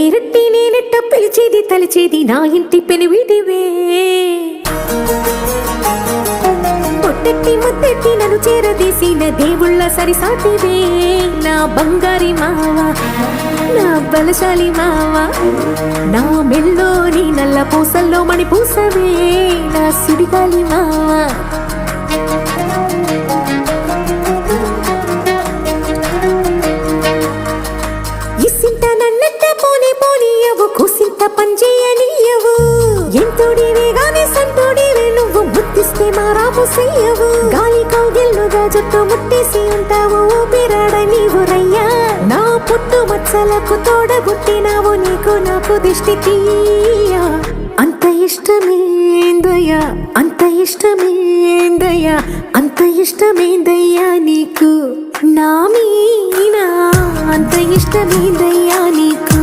పేరట్టి నేనెట్ట పిలిచేది తలిచేది నా ఇంటి పెనువిటివే పొట్టెట్టి ముద్దెట్టి నన్ను చేరదీసిన దేవుళ్ళ సరిసాటివే నా బంగారి మావా నా బలశాలి మావా నా మెల్లోని నల్ల పూసల్లో మణి పూసవే నా సుడిగాలి మావా ఇసింత నన్నట్ట పోనీ పోనీయవు కుసింత పంచేయనీయవు ఎంతోడివే గాని సంతోడివే నువ్వు ముద్దిస్తే మారాము చెయ్యవు గాలి కౌగిల్లుగా జుట్టు ముట్టేసి ఉంటావు ఊపిరాడ నీవు రయ్యా నా పుట్టు మచ్చలకు తోడబుట్టినావు నీకు నాకు దిష్టి తీయా అంత ఇష్టమేందయ్యా అంత ఇష్టమేందయ్యా అంత ఇష్టమేందయ్యా నీకు నా మీనా అంత ఇష్టమేందయ్యా నీకు